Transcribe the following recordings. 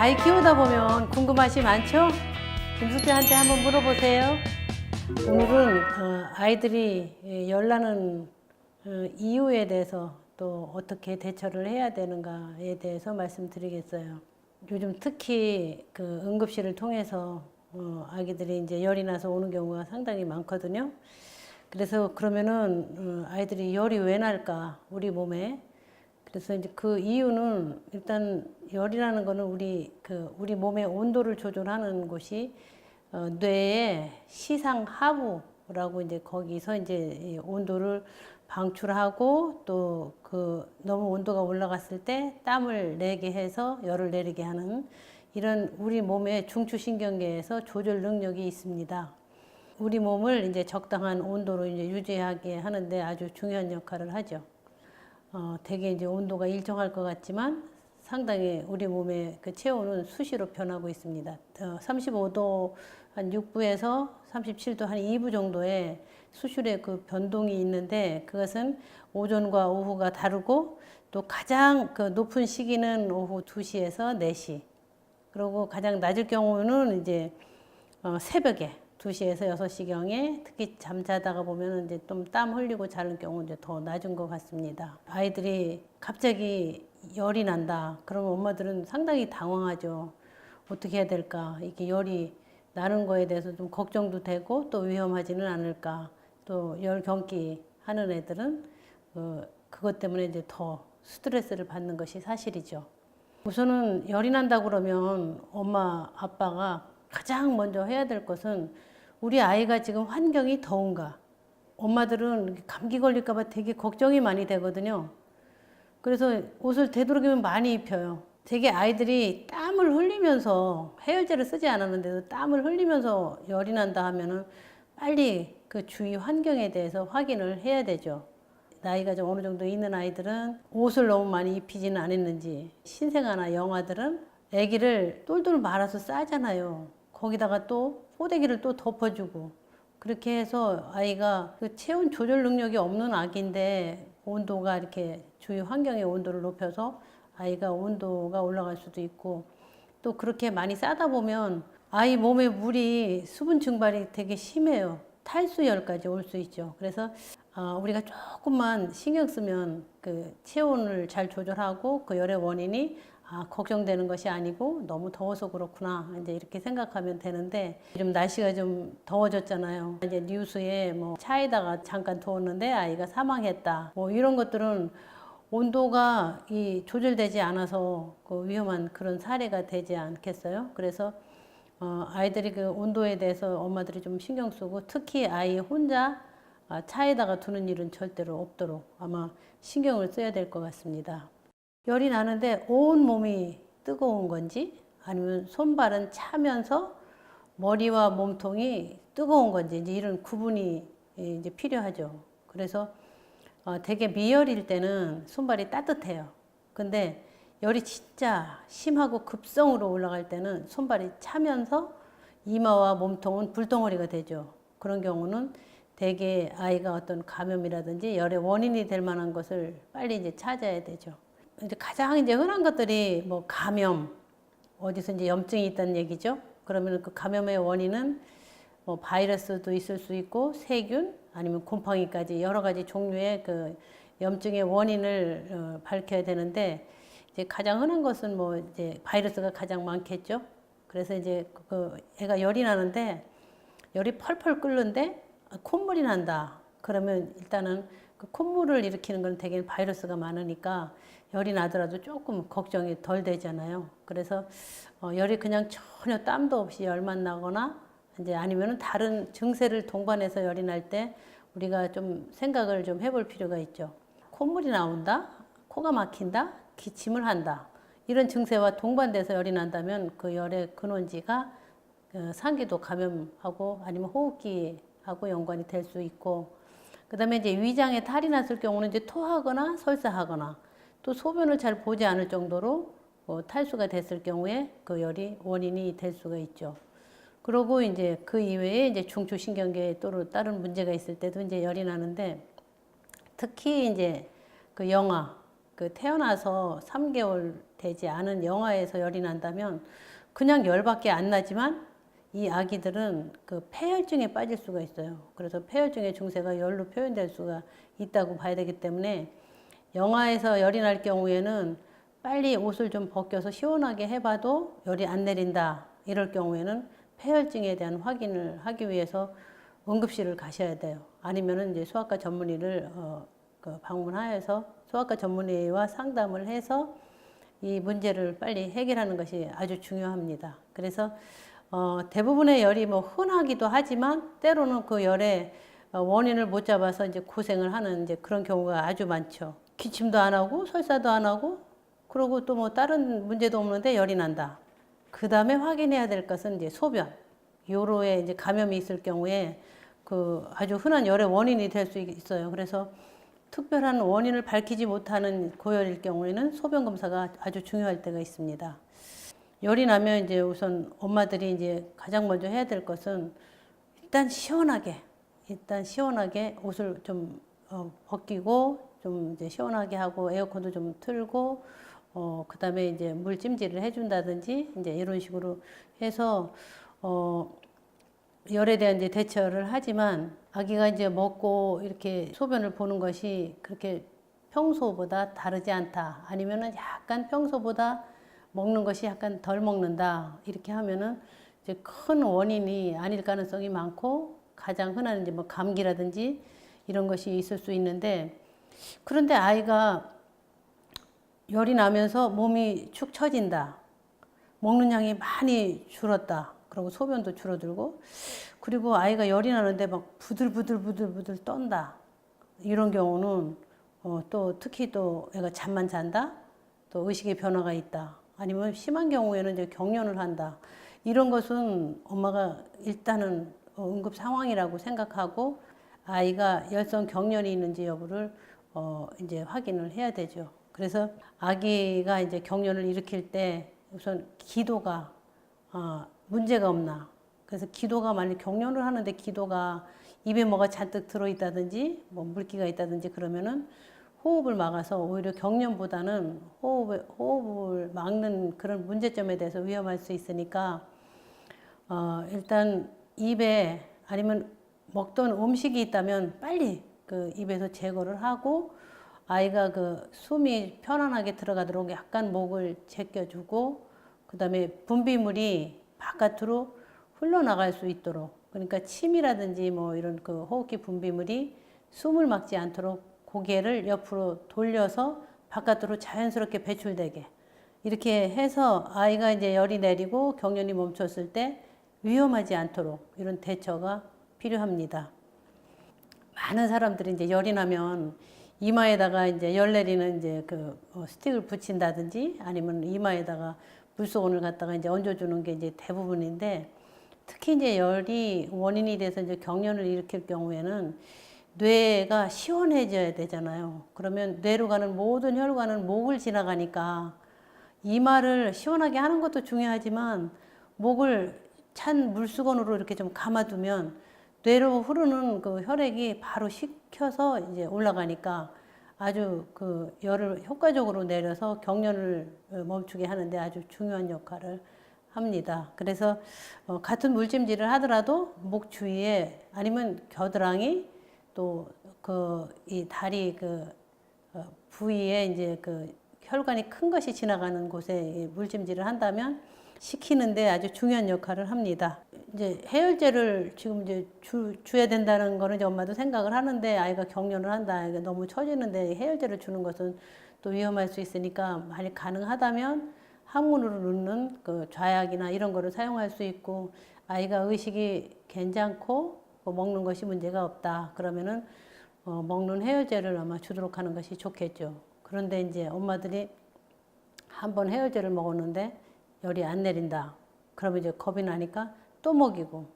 아이 키우다 보면 궁금하시 많죠? 김숙자한테 한번 물어보세요. 오늘은 아이들이 열나는 이유에 대해서 또 어떻게 대처를 해야 되는가에 대해서 말씀드리겠어요. 요즘 특히 그 응급실을 통해서 아기들이 이제 열이 나서 오는 경우가 상당히 많거든요. 그래서 그러면은 아이들이 열이 왜 날까 우리 몸에? 그래서 이제 그 이유는 일단 열이라는 거는 우리 몸의 온도를 조절하는 곳이 뇌의 시상 하부라고 이제 거기서 이제 이 온도를 방출하고 또 그 너무 온도가 올라갔을 때 땀을 내게 해서 열을 내리게 하는 이런 우리 몸의 중추신경계에서 조절 능력이 있습니다. 우리 몸을 이제 적당한 온도로 이제 유지하게 하는데 아주 중요한 역할을 하죠. 되게 이제 온도가 일정할 것 같지만 상당히 우리 몸의 그 체온은 수시로 변하고 있습니다. 35도 한 6부에서 37도 한 2부 정도의 수시의 그 변동이 있는데 그것은 오전과 오후가 다르고 또 가장 그 높은 시기는 오후 2시에서 4시 그리고 가장 낮을 경우는 이제 새벽에 2시에서 6시경에 특히 잠자다가 보면 이제 좀 땀 흘리고 자는 경우 이제 더 낮은 것 같습니다. 아이들이 갑자기 열이 난다. 그러면 엄마들은 상당히 당황하죠. 어떻게 해야 될까? 이게 열이 나는 거에 대해서 좀 걱정도 되고 또 위험하지는 않을까? 또 열 경기 하는 애들은 그것 때문에 이제 더 스트레스를 받는 것이 사실이죠. 우선은 열이 난다 그러면 엄마, 아빠가 가장 먼저 해야 될 것은 우리 아이가 지금 환경이 더운가. 엄마들은 감기 걸릴까 봐 되게 걱정이 많이 되거든요. 그래서 옷을 되도록이면 많이 입혀요. 되게 아이들이 땀을 흘리면서 해열제를 쓰지 않았는데도 땀을 흘리면서 열이 난다 하면은 빨리 그 주위 환경에 대해서 확인을 해야 되죠. 나이가 좀 어느 정도 있는 아이들은 옷을 너무 많이 입히지는 않았는지, 신생아나 영아들은 아기를 똘똘 말아서 싸잖아요. 거기다가 또 포대기를 또 덮어주고 그렇게 해서 아이가 그 체온 조절 능력이 없는 아기인데 온도가 이렇게 주위 환경의 온도를 높여서 아이가 온도가 올라갈 수도 있고 또 그렇게 많이 싸다 보면 아이 몸에 물이 수분 증발이 되게 심해요. 탈수열까지 올 수 있죠. 그래서 우리가 조금만 신경 쓰면 그 체온을 잘 조절하고 그 열의 원인이 걱정되는 것이 아니고 너무 더워서 그렇구나 이제 이렇게 생각하면 되는데 요즘 날씨가 좀 더워졌잖아요. 이제 뉴스에 뭐 차에다가 잠깐 두었는데 아이가 사망했다 뭐 이런 것들은 온도가 조절되지 않아서 그 위험한 그런 사례가 되지 않겠어요? 그래서 아이들이 그 온도에 대해서 엄마들이 좀 신경 쓰고 특히 아이 혼자 차에다가 두는 일은 절대로 없도록 아마 신경을 써야 될 것 같습니다. 열이 나는데 온 몸이 뜨거운 건지 아니면 손발은 차면서 머리와 몸통이 뜨거운 건지 이제 이런 구분이 이제 필요하죠. 그래서 되게 미열일 때는 손발이 따뜻해요. 근데 열이 진짜 심하고 급성으로 올라갈 때는 손발이 차면서 이마와 몸통은 불덩어리가 되죠. 그런 경우는 대개 아이가 어떤 감염이라든지 열의 원인이 될 만한 것을 빨리 이제 찾아야 되죠. 이제 가장 이제 흔한 것들이 뭐 감염, 어디서 이제 염증이 있다는 얘기죠. 그러면 그 감염의 원인은 뭐 바이러스도 있을 수 있고 세균 아니면 곰팡이까지 여러 가지 종류의 그 염증의 원인을 밝혀야 되는데 이제 가장 흔한 것은 뭐 이제 바이러스가 가장 많겠죠. 그래서 이제 그 애가 열이 나는데 열이 펄펄 끓는데 콧물이 난다. 그러면 일단은 그 콧물을 일으키는 건 대개 바이러스가 많으니까 열이 나더라도 조금 걱정이 덜 되잖아요. 그래서 열이 그냥 전혀 땀도 없이 열만 나거나 이제 아니면은 다른 증세를 동반해서 열이 날 때 우리가 좀 생각을 좀 해볼 필요가 있죠. 콧물이 나온다, 코가 막힌다, 기침을 한다. 이런 증세와 동반돼서 열이 난다면 그 열의 근원지가 상기도 감염하고 아니면 호흡기하고 연관이 될 수 있고 그 다음에 이제 위장에 탈이 났을 경우는 이제 토하거나 설사하거나 또 소변을 잘 보지 않을 정도로 탈수가 됐을 경우에 그 열이 원인이 될 수가 있죠. 그리고 이제 그 이외에 이제 중추신경계에 또 다른 문제가 있을 때도 이제 열이 나는데 특히 이제 그 영아, 그 태어나서 3개월 되지 않은 영아에서 열이 난다면 그냥 열밖에 안 나지만 이 아기들은 그 폐혈증에 빠질 수가 있어요. 그래서 폐혈증의 증세가 열로 표현될 수가 있다고 봐야 되기 때문에 영아에서 열이 날 경우에는 빨리 옷을 좀 벗겨서 시원하게 해봐도 열이 안 내린다. 이럴 경우에는 폐혈증에 대한 확인을 하기 위해서 응급실을 가셔야 돼요. 아니면은 이제 소아과 전문의를 방문하여서 소아과 전문의와 상담을 해서 이 문제를 빨리 해결하는 것이 아주 중요합니다. 그래서 대부분의 열이 뭐 흔하기도 하지만 때로는 그 열의 원인을 못 잡아서 이제 고생을 하는 이제 그런 경우가 아주 많죠. 기침도 안 하고 설사도 안 하고 그러고 또 뭐 다른 문제도 없는데 열이 난다. 그 다음에 확인해야 될 것은 이제 소변. 요로에 이제 감염이 있을 경우에 그 아주 흔한 열의 원인이 될 수 있어요. 그래서 특별한 원인을 밝히지 못하는 고열일 경우에는 소변 검사가 아주 중요할 때가 있습니다. 열이 나면 이제 우선 엄마들이 이제 가장 먼저 해야 될 것은 일단 시원하게 옷을 좀 벗기고 좀 이제 시원하게 하고 에어컨도 좀 틀고 그다음에 이제 물 찜질을 해준다든지 이제 이런 식으로 해서 열에 대한 이제 대처를 하지만 아기가 이제 먹고 이렇게 소변을 보는 것이 그렇게 평소보다 다르지 않다. 아니면은 약간 평소보다 먹는 것이 약간 덜 먹는다. 이렇게 하면은 이제 큰 원인이 아닐 가능성이 많고 가장 흔한 이제 뭐 감기라든지 이런 것이 있을 수 있는데 그런데 아이가 열이 나면서 몸이 축 처진다. 먹는 양이 많이 줄었다. 그리고 소변도 줄어들고 그리고 아이가 열이 나는데 막 부들부들 떤다. 이런 경우는 또 특히 또 애가 잠만 잔다. 또 의식의 변화가 있다. 아니면 심한 경우에는 이제 경련을 한다. 이런 것은 엄마가 일단은 응급 상황이라고 생각하고 아이가 열성 경련이 있는지 여부를 이제 확인을 해야 되죠. 그래서 아기가 이제 경련을 일으킬 때 우선 기도가 문제가 없나. 그래서 기도가 만약 경련을 하는데 기도가 입에 뭐가 잔뜩 들어있다든지 뭐 물기가 있다든지 그러면은 호흡을 막아서 오히려 경련보다는 호흡을 막는 그런 문제점에 대해서 위험할 수 있으니까 일단 입에 아니면 먹던 음식이 있다면 빨리 그 입에서 제거를 하고 아이가 그 숨이 편안하게 들어가도록 약간 목을 제껴주고 그다음에 분비물이 바깥으로 흘러나갈 수 있도록 그러니까 침이라든지 뭐 이런 그 호흡기 분비물이 숨을 막지 않도록 고개를 옆으로 돌려서 바깥으로 자연스럽게 배출되게 이렇게 해서 아이가 이제 열이 내리고 경련이 멈췄을 때 위험하지 않도록 이런 대처가 필요합니다. 많은 사람들이 이제 열이 나면 이마에다가 이제 열 내리는 이제 그 스틱을 붙인다든지 아니면 이마에다가 물소원을 갖다가 이제 얹어주는 게 이제 대부분인데 특히 이제 열이 원인이 돼서 이제 경련을 일으킬 경우에는 뇌가 시원해져야 되잖아요. 그러면 뇌로 가는 모든 혈관은 목을 지나가니까 이마를 시원하게 하는 것도 중요하지만 목을 찬 물수건으로 이렇게 좀 감아두면 뇌로 흐르는 그 혈액이 바로 식혀서 이제 올라가니까 아주 그 열을 효과적으로 내려서 경련을 멈추게 하는데 아주 중요한 역할을 합니다. 그래서 같은 물찜질을 하더라도 목 주위에 아니면 겨드랑이 또 그 이 다리 그 부위에 이제 그 혈관이 큰 것이 지나가는 곳에 물찜질을 한다면 식히는데 아주 중요한 역할을 합니다. 이제 해열제를 지금 이제 줘야 된다는 거는 이제 엄마도 생각을 하는데 아이가 경련을 한다. 너무 처지는데 해열제를 주는 것은 또 위험할 수 있으니까 만약 가능하다면 항문으로 넣는 그 좌약이나 이런 거를 사용할 수 있고 아이가 의식이 괜찮고 먹는 것이 문제가 없다. 그러면은 먹는 해열제를 아마 주도록 하는 것이 좋겠죠. 그런데 이제 엄마들이 한번 해열제를 먹었는데 열이 안 내린다. 그러면 이제 겁이 나니까 또 먹이고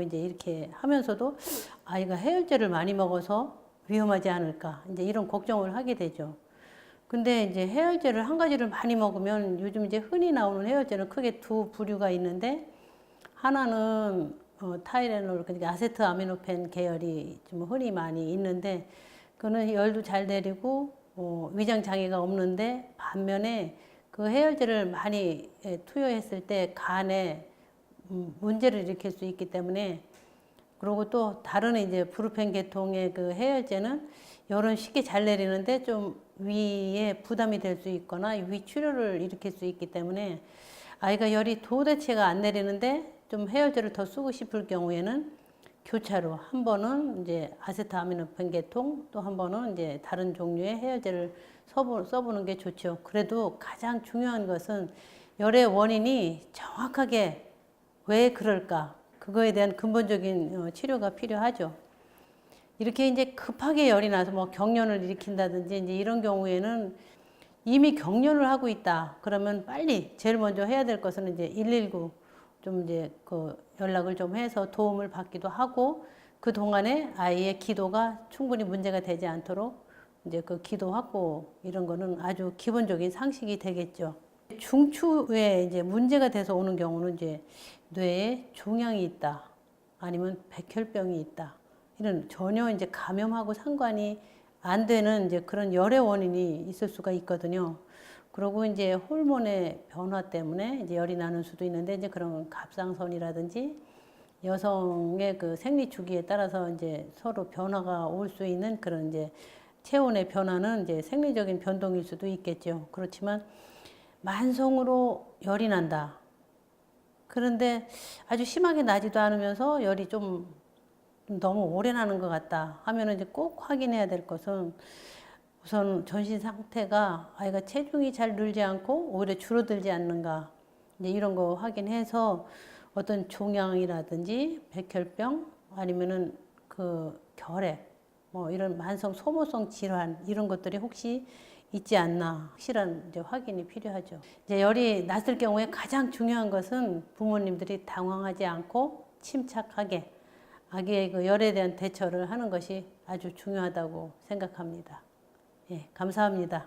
이제 이렇게 하면서도 아이가 해열제를 많이 먹어서 위험하지 않을까. 이제 이런 걱정을 하게 되죠. 근데 이제 해열제를 한 가지를 많이 먹으면 요즘 이제 흔히 나오는 해열제는 크게 두 부류가 있는데 하나는 타이레놀, 그러니까 아세트아미노펜 계열이 좀 흔히 많이 있는데 그거는 열도 잘 내리고 위장 장애가 없는데 반면에 그 해열제를 많이 투여했을 때 간에 문제를 일으킬 수 있기 때문에, 그리고 또 다른 이제 브루펜 계통의 그 해열제는 열은 쉽게 잘 내리는데 좀 위에 부담이 될 수 있거나 위출혈을 일으킬 수 있기 때문에, 아이가 열이 도대체가 안 내리는데 좀 해열제를 더 쓰고 싶을 경우에는 교차로 한 번은 이제 아세트아미노펜 계통, 또 한 번은 이제 다른 종류의 해열제를 써보는 게 좋죠. 그래도 가장 중요한 것은 열의 원인이 정확하게 왜 그럴까, 그거에 대한 근본적인 치료가 필요하죠. 이렇게 이제 급하게 열이 나서 뭐 경련을 일으킨다든지 이제 이런 경우에는 이미 경련을 하고 있다. 그러면 빨리 제일 먼저 해야 될 것은 이제 119 좀 이제 그 연락을 좀 해서 도움을 받기도 하고, 그 동안에 아이의 기도가 충분히 문제가 되지 않도록 이제 그 기도 확보, 이런 거는 아주 기본적인 상식이 되겠죠. 중추에 이제 문제가 돼서 오는 경우는 이제 뇌에 종양이 있다, 아니면 백혈병이 있다, 이런 전혀 이제 감염하고 상관이 안 되는 이제 그런 열의 원인이 있을 수가 있거든요. 그리고 이제 호르몬의 변화 때문에 이제 열이 나는 수도 있는데, 이제 그런 갑상선이라든지 여성의 그 생리 주기에 따라서 이제 서로 변화가 올 수 있는 그런 이제 체온의 변화는 이제 생리적인 변동일 수도 있겠죠. 그렇지만 만성으로 열이 난다. 그런데 아주 심하게 나지도 않으면서 열이 좀 너무 오래 나는 것 같다 하면은 이제 꼭 확인해야 될 것은, 우선 전신 상태가 아이가 체중이 잘 늘지 않고 오히려 줄어들지 않는가, 이제 이런 거 확인해서 어떤 종양이라든지 백혈병, 아니면은 그 결핵, 뭐 이런 만성 소모성 질환, 이런 것들이 혹시 있지 않나 확실한 이제 확인이 필요하죠. 이제 열이 났을 경우에 가장 중요한 것은 부모님들이 당황하지 않고 침착하게 아기의 그 열에 대한 대처를 하는 것이 아주 중요하다고 생각합니다. 예, 감사합니다.